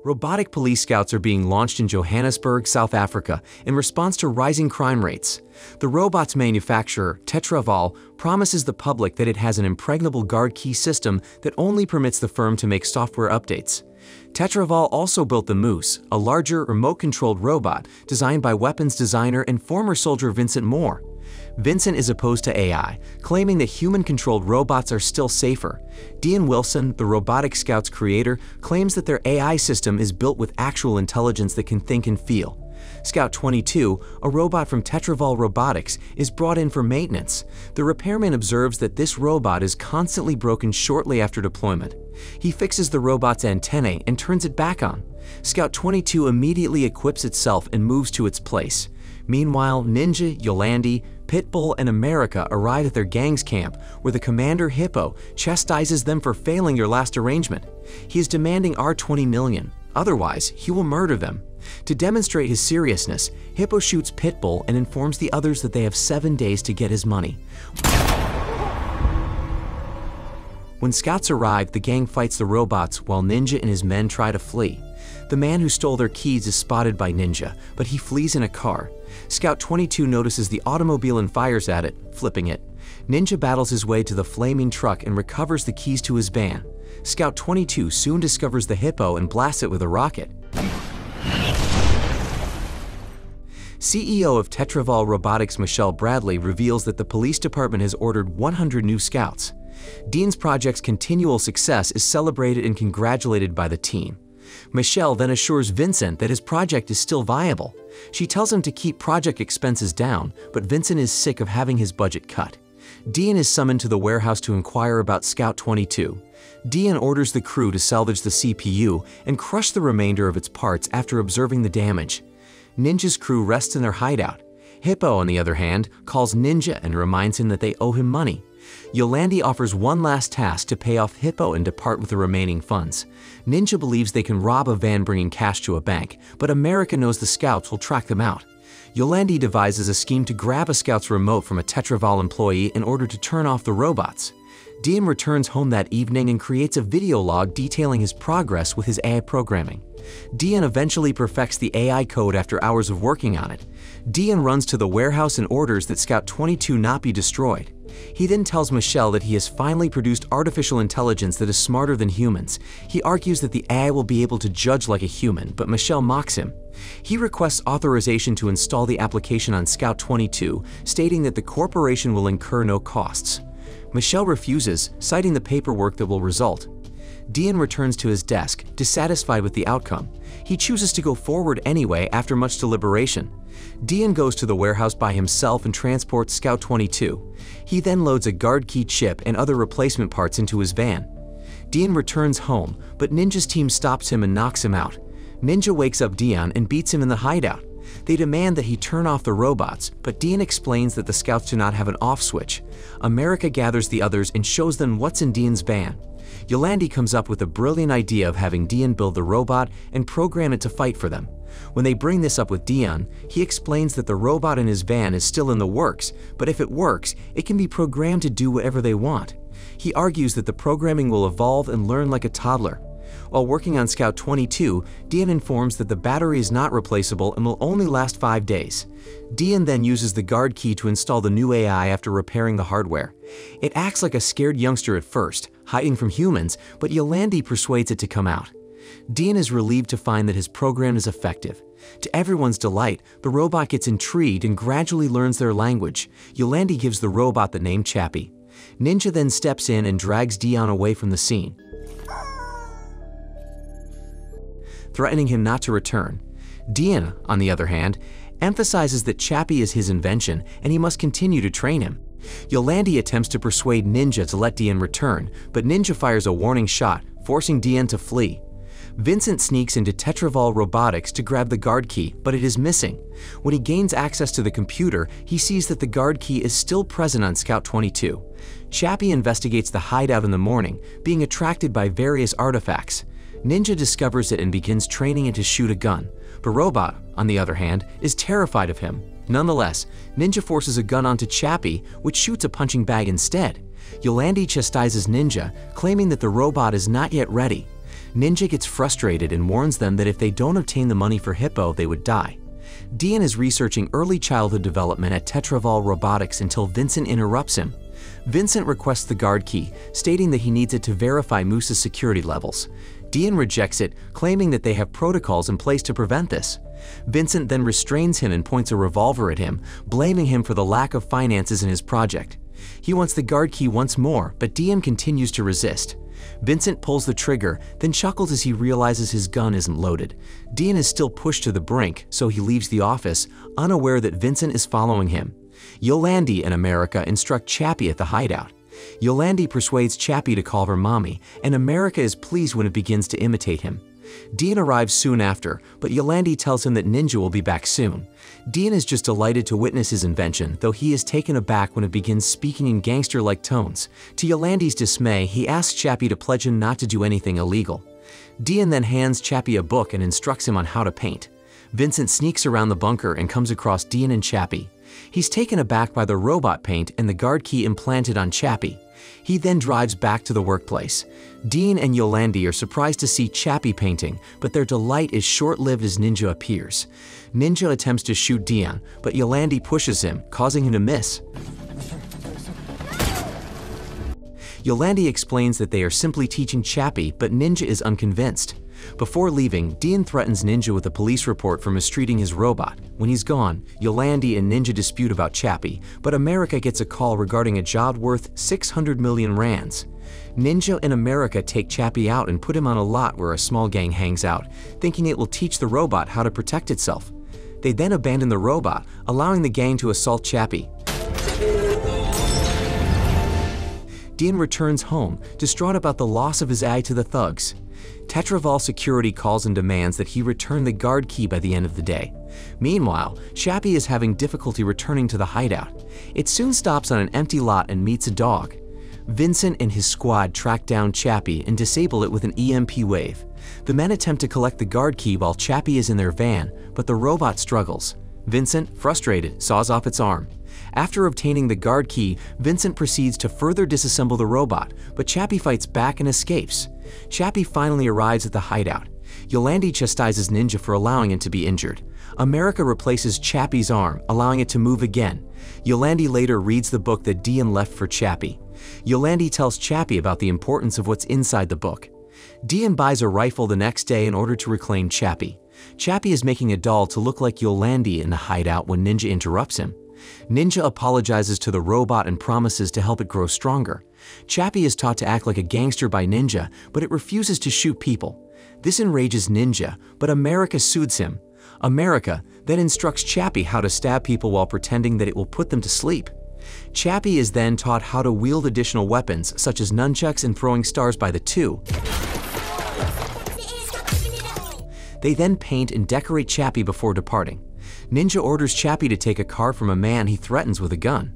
Robotic police scouts are being launched in Johannesburg, South Africa, in response to rising crime rates. The robot's manufacturer, Tetraval, promises the public that it has an impregnable guard key system that only permits the firm to make software updates. Tetraval also built the Moose, a larger, remote-controlled robot designed by weapons designer and former soldier Vincent Moore. Vincent is opposed to AI, claiming that human-controlled robots are still safer. Dean Wilson, the Robotic Scouts creator, claims that their AI system is built with actual intelligence that can think and feel. Scout 22, a robot from Tetraval Robotics, is brought in for maintenance. The repairman observes that this robot is constantly broken shortly after deployment. He fixes the robot's antennae and turns it back on. Scout 22 immediately equips itself and moves to its place. Meanwhile, Ninja, Yolandi, Pitbull, and America arrive at their gang's camp, where the commander Hippo chastises them for failing their last arrangement. He is demanding R20 million, otherwise he will murder them. To demonstrate his seriousness, Hippo shoots Pitbull and informs the others that they have 7 days to get his money. When scouts arrive, the gang fights the robots while Ninja and his men try to flee. The man who stole their keys is spotted by Ninja, but he flees in a car. Scout 22 notices the automobile and fires at it, flipping it. Ninja battles his way to the flaming truck and recovers the keys to his van. Scout 22 soon discovers the Hippo and blasts it with a rocket. CEO of Tetraval Robotics Michelle Bradley reveals that the police department has ordered 100 new scouts. Dean's project's continual success is celebrated and congratulated by the team. Michelle then assures Vincent that his project is still viable. She tells him to keep project expenses down, but Vincent is sick of having his budget cut. Dean is summoned to the warehouse to inquire about Scout 22. Dean orders the crew to salvage the CPU and crush the remainder of its parts after observing the damage. Ninja's crew rests in their hideout. Hippo, on the other hand, calls Ninja and reminds him that they owe him money. Yolandi offers one last task to pay off Hippo and depart with the remaining funds. Ninja believes they can rob a van bringing cash to a bank, but America knows the scouts will track them out. Yolandi devises a scheme to grab a scout's remote from a Tetraval employee in order to turn off the robots. Dean returns home that evening and creates a video log detailing his progress with his AI programming. Dean eventually perfects the AI code after hours of working on it. Dean runs to the warehouse and orders that Scout 22 not be destroyed. He then tells Michelle that he has finally produced artificial intelligence that is smarter than humans. He argues that the AI will be able to judge like a human, but Michelle mocks him. He requests authorization to install the application on Scout 22, stating that the corporation will incur no costs. Michelle refuses, citing the paperwork that will result. Dean returns to his desk, dissatisfied with the outcome. He chooses to go forward anyway after much deliberation. Dean goes to the warehouse by himself and transports Scout 22. He then loads a guard key chip and other replacement parts into his van. Dean returns home, but Ninja's team stops him and knocks him out. Ninja wakes up Dean and beats him in the hideout. They demand that he turn off the robots, but Dean explains that the scouts do not have an off switch. America gathers the others and shows them what's in Dean's van. Yolandi comes up with a brilliant idea of having Dean build the robot and program it to fight for them. When they bring this up with Dean, he explains that the robot in his van is still in the works, but if it works, it can be programmed to do whatever they want. He argues that the programming will evolve and learn like a toddler. While working on Scout 22, Dean informs that the battery is not replaceable and will only last 5 days. Dean then uses the guard key to install the new AI after repairing the hardware. It acts like a scared youngster at first, hiding from humans, but Yolandi persuades it to come out. Dean is relieved to find that his program is effective. To everyone's delight, the robot gets intrigued and gradually learns their language. Yolandi gives the robot the name Chappie. Ninja then steps in and drags Dean away from the scene, threatening him not to return. Dean, on the other hand, emphasizes that Chappie is his invention and he must continue to train him. Yolandi attempts to persuade Ninja to let Dean return, but Ninja fires a warning shot, forcing Dean to flee. Vincent sneaks into Tetraval Robotics to grab the guard key, but it is missing. When he gains access to the computer, he sees that the guard key is still present on Scout 22. Chappie investigates the hideout in the morning, being attracted by various artifacts. Ninja discovers it and begins training it to shoot a gun, but Robot, on the other hand, is terrified of him. Nonetheless, Ninja forces a gun onto Chappie, which shoots a punching bag instead. Yolandi chastises Ninja, claiming that the robot is not yet ready. Ninja gets frustrated and warns them that if they don't obtain the money for Hippo, they would die. Dian is researching early childhood development at Tetraval Robotics until Vincent interrupts him. Vincent requests the guard key, stating that he needs it to verify Moose's security levels. Dian rejects it, claiming that they have protocols in place to prevent this. Vincent then restrains him and points a revolver at him, blaming him for the lack of finances in his project. He wants the guard key once more, but Dian continues to resist. Vincent pulls the trigger, then chuckles as he realizes his gun isn't loaded. Dian is still pushed to the brink, so he leaves the office, unaware that Vincent is following him. Yolandi and America instruct Chappie at the hideout. Yolandi persuades Chappie to call her mommy, and America is pleased when it begins to imitate him. Dian arrives soon after, but Yolandi tells him that Ninja will be back soon. Dian is just delighted to witness his invention, though he is taken aback when it begins speaking in gangster-like tones. To Yolandi's dismay, he asks Chappie to pledge him not to do anything illegal. Dian then hands Chappie a book and instructs him on how to paint. Vincent sneaks around the bunker and comes across Dian and Chappie. He's taken aback by the robot paint and the guard key implanted on Chappie. He then drives back to the workplace. Dian and Yolandi are surprised to see Chappie painting, but their delight is short-lived as Ninja appears. Ninja attempts to shoot Dian, but Yolandi pushes him, causing him to miss. Yolandi explains that they are simply teaching Chappie, but Ninja is unconvinced. Before leaving, Dian threatens Ninja with a police report for mistreating his robot. When he's gone, Yolandi and Ninja dispute about Chappie, but America gets a call regarding a job worth 600 million rands. Ninja and America take Chappie out and put him on a lot where a small gang hangs out, thinking it will teach the robot how to protect itself. They then abandon the robot, allowing the gang to assault Chappie. Dian returns home, distraught about the loss of his eye to the thugs. Tetraval Security calls and demands that he return the guard key by the end of the day. Meanwhile, Chappie is having difficulty returning to the hideout. It soon stops on an empty lot and meets a dog. Vincent and his squad track down Chappie and disable it with an EMP wave. The men attempt to collect the guard key while Chappie is in their van, but the robot struggles. Vincent, frustrated, saws off its arm. After obtaining the guard key, Vincent proceeds to further disassemble the robot, but Chappie fights back and escapes. Chappie finally arrives at the hideout. Yolandi chastises Ninja for allowing it to be injured. America replaces Chappie's arm, allowing it to move again. Yolandi later reads the book that Dian left for Chappie. Yolandi tells Chappie about the importance of what's inside the book. Dian buys a rifle the next day in order to reclaim Chappie. Chappie is making a doll to look like Yolandi in the hideout when Ninja interrupts him. Ninja apologizes to the robot and promises to help it grow stronger. Chappie is taught to act like a gangster by Ninja, but it refuses to shoot people. This enrages Ninja, but America soothes him. America then instructs Chappie how to stab people while pretending that it will put them to sleep. Chappie is then taught how to wield additional weapons, such as nunchucks and throwing stars by the two. They then paint and decorate Chappie before departing. Ninja orders Chappie to take a car from a man he threatens with a gun.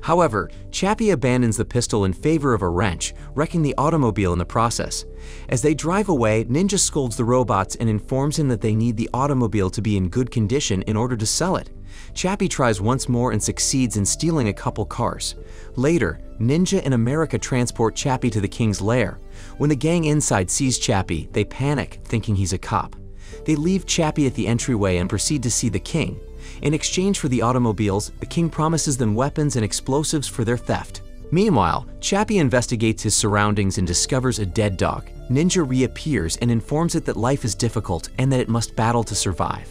However, Chappie abandons the pistol in favor of a wrench, wrecking the automobile in the process. As they drive away, Ninja scolds the robots and informs him that they need the automobile to be in good condition in order to sell it. Chappie tries once more and succeeds in stealing a couple cars. Later, Ninja and America transport Chappie to the king's lair. When the gang inside sees Chappie, they panic, thinking he's a cop. They leave Chappie at the entryway and proceed to see the king. In exchange for the automobiles, the king promises them weapons and explosives for their theft. Meanwhile, Chappie investigates his surroundings and discovers a dead dog. Ninja reappears and informs it that life is difficult and that it must battle to survive.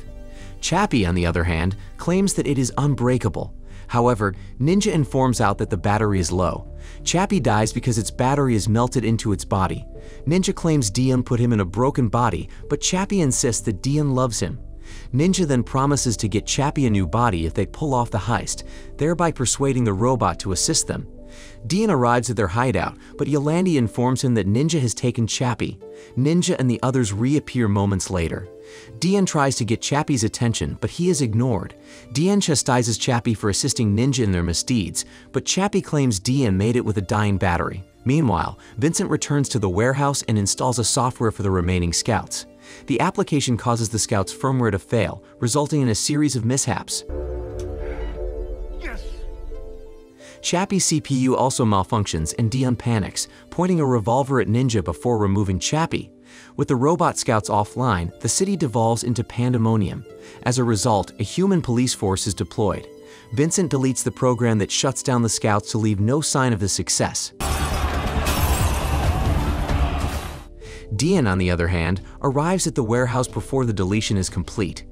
Chappie, on the other hand, claims that it is unbreakable. However, Ninja informs out that the battery is low. Chappie dies because its battery is melted into its body. Ninja claims Dian put him in a broken body, but Chappie insists that Dian loves him. Ninja then promises to get Chappie a new body if they pull off the heist, thereby persuading the robot to assist them. Dian arrives at their hideout, but Yolandi informs him that Ninja has taken Chappie. Ninja and the others reappear moments later. Dian tries to get Chappie's attention, but he is ignored. Dian chastises Chappie for assisting Ninja in their misdeeds, but Chappie claims Dian made it with a dying battery. Meanwhile, Vincent returns to the warehouse and installs a software for the remaining scouts. The application causes the scouts' firmware to fail, resulting in a series of mishaps. Chappie's CPU also malfunctions and Dian panics, pointing a revolver at Ninja before removing Chappie. With the robot scouts offline, the city devolves into pandemonium. As a result, a human police force is deployed. Vincent deletes the program that shuts down the scouts to leave no sign of the success. Dian, on the other hand, arrives at the warehouse before the deletion is complete.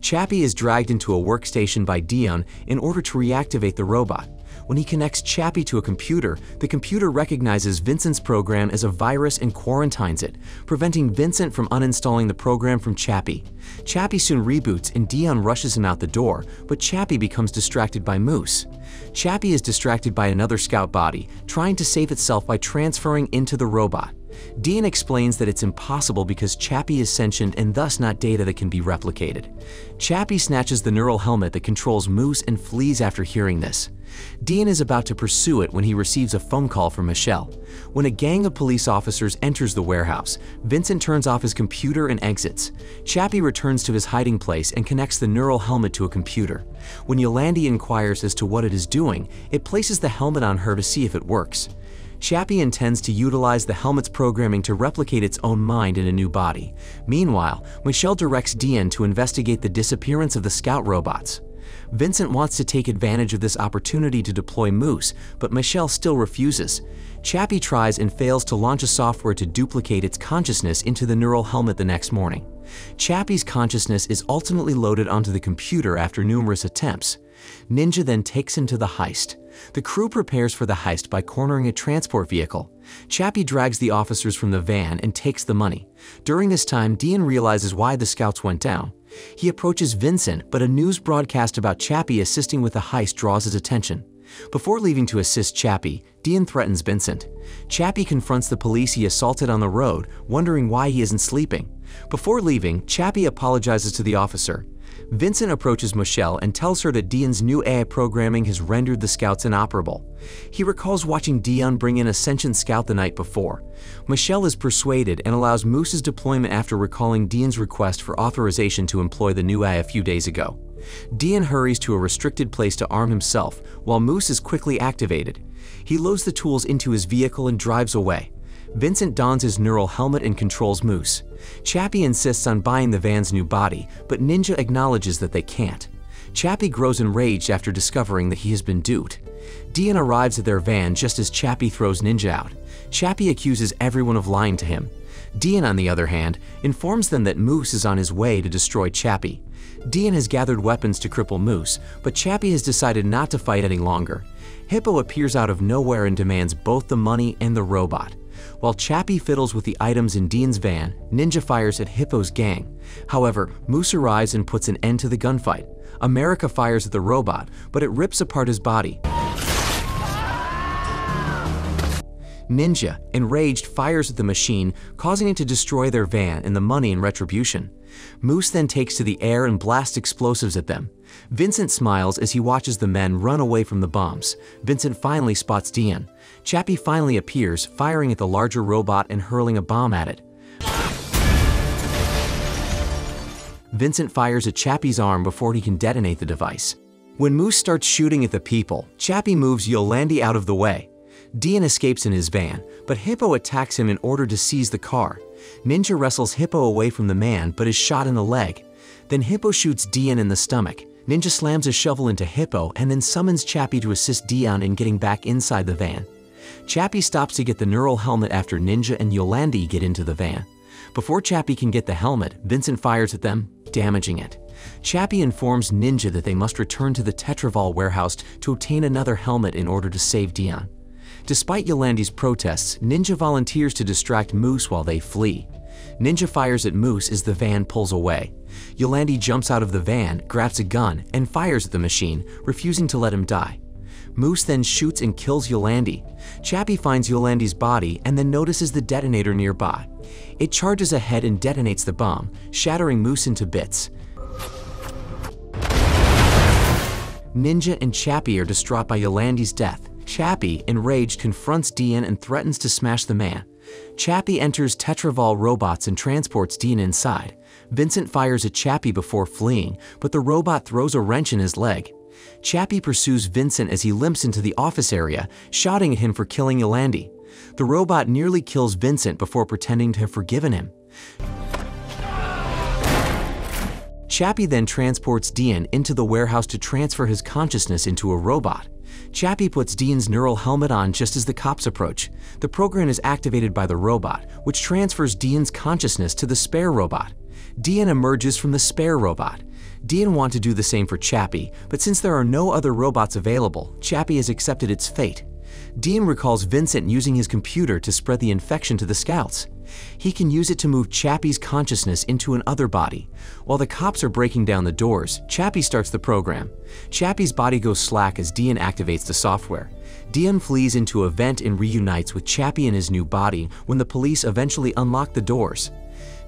Chappie is dragged into a workstation by Dian in order to reactivate the robot. When he connects Chappie to a computer, the computer recognizes Vincent's program as a virus and quarantines it, preventing Vincent from uninstalling the program from Chappie. Chappie soon reboots and Dian rushes him out the door, but Chappie becomes distracted by Moose. Chappie is distracted by another scout body, trying to save itself by transferring into the robot. Dian explains that it's impossible because Chappie is sentient and thus not data that can be replicated. Chappie snatches the neural helmet that controls Moose and flees after hearing this. Dian is about to pursue it when he receives a phone call from Michelle. When a gang of police officers enters the warehouse, Vincent turns off his computer and exits. Chappie returns to his hiding place and connects the neural helmet to a computer. When Yolandi inquires as to what it is doing, it places the helmet on her to see if it works. Chappie intends to utilize the helmet's programming to replicate its own mind in a new body. Meanwhile, Michelle directs Dian to investigate the disappearance of the scout robots. Vincent wants to take advantage of this opportunity to deploy Moose, but Michelle still refuses. Chappie tries and fails to launch a software to duplicate its consciousness into the neural helmet the next morning. Chappie's consciousness is ultimately loaded onto the computer after numerous attempts. Ninja then takes him to the heist. The crew prepares for the heist by cornering a transport vehicle. Chappie drags the officers from the van and takes the money. During this time, Dian realizes why the scouts went down. He approaches Vincent, but a news broadcast about Chappie assisting with the heist draws his attention. Before leaving to assist Chappie, Dian threatens Vincent. Chappie confronts the police he assaulted on the road, wondering why he isn't sleeping. Before leaving, Chappie apologizes to the officer. Vincent approaches Michelle and tells her that Dian's new AI programming has rendered the scouts inoperable. He recalls watching Dian bring in a sentient scout the night before. Michelle is persuaded and allows Moose's deployment after recalling Dian's request for authorization to employ the new AI a few days ago. Dian hurries to a restricted place to arm himself, while Moose is quickly activated. He loads the tools into his vehicle and drives away. Vincent dons his neural helmet and controls Moose. Chappie insists on buying the van's new body, but Ninja acknowledges that they can't. Chappie grows enraged after discovering that he has been duped. Dian arrives at their van just as Chappie throws Ninja out. Chappie accuses everyone of lying to him. Dian, on the other hand, informs them that Moose is on his way to destroy Chappie. Dian has gathered weapons to cripple Moose, but Chappie has decided not to fight any longer. Hippo appears out of nowhere and demands both the money and the robot. While Chappie fiddles with the items in Dian's van, Ninja fires at Hippo's gang. However, Moose arrives and puts an end to the gunfight. America fires at the robot, but it rips apart his body. Ninja, enraged, fires at the machine, causing it to destroy their van and the money in retribution. Moose then takes to the air and blasts explosives at them. Vincent smiles as he watches the men run away from the bombs. Vincent finally spots Dian. Chappie finally appears, firing at the larger robot and hurling a bomb at it. Vincent fires at Chappie's arm before he can detonate the device. When Moose starts shooting at the people, Chappie moves Yolandi out of the way. Dian escapes in his van, but Hippo attacks him in order to seize the car. Ninja wrestles Hippo away from the man but is shot in the leg. Then Hippo shoots Dian in the stomach. Ninja slams a shovel into Hippo and then summons Chappie to assist Dian in getting back inside the van. Chappie stops to get the neural helmet after Ninja and Yolandi get into the van. Before Chappie can get the helmet, Vincent fires at them, damaging it. Chappie informs Ninja that they must return to the Tetraval warehouse to obtain another helmet in order to save Dian. Despite Yolandi's protests, Ninja volunteers to distract Moose while they flee. Ninja fires at Moose as the van pulls away. Yolandi jumps out of the van, grabs a gun, and fires at the machine, refusing to let him die. Moose then shoots and kills Yolandi. Chappie finds Yolandi's body and then notices the detonator nearby. It charges ahead and detonates the bomb, shattering Moose into bits. Ninja and Chappie are distraught by Yolandi's death. Chappie, enraged, confronts Dian and threatens to smash the man. Chappie enters Tetraval robots and transports Dian inside. Vincent fires at Chappie before fleeing, but the robot throws a wrench in his leg. Chappie pursues Vincent as he limps into the office area, shouting at him for killing Yolandi. The robot nearly kills Vincent before pretending to have forgiven him. Chappie then transports Dean into the warehouse to transfer his consciousness into a robot. Chappie puts Dean's neural helmet on just as the cops approach. The program is activated by the robot, which transfers Dean's consciousness to the spare robot. Dean emerges from the spare robot. Dean wants to do the same for Chappie, but since there are no other robots available, Chappie has accepted its fate. Dean recalls Vincent using his computer to spread the infection to the scouts. He can use it to move Chappie's consciousness into another body. While the cops are breaking down the doors, Chappie starts the program. Chappie's body goes slack as Dean activates the software. Dean flees into a vent and reunites with Chappie in his new body when the police eventually unlock the doors.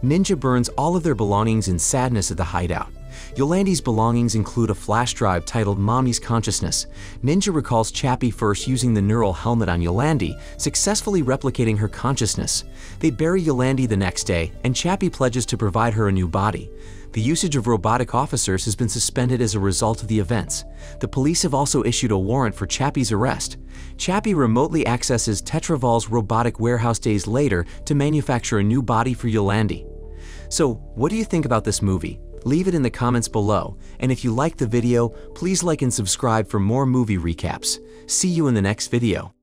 Ninja burns all of their belongings in sadness at the hideout. Yolandi's belongings include a flash drive titled Mommy's Consciousness. Ninja recalls Chappie first using the neural helmet on Yolandi, successfully replicating her consciousness. They bury Yolandi the next day, and Chappie pledges to provide her a new body. The usage of robotic officers has been suspended as a result of the events. The police have also issued a warrant for Chappie's arrest. Chappie remotely accesses Tetravol's robotic warehouse days later to manufacture a new body for Yolandi. So, what do you think about this movie? Leave it in the comments below, and if you liked the video, please like and subscribe for more movie recaps. See you in the next video.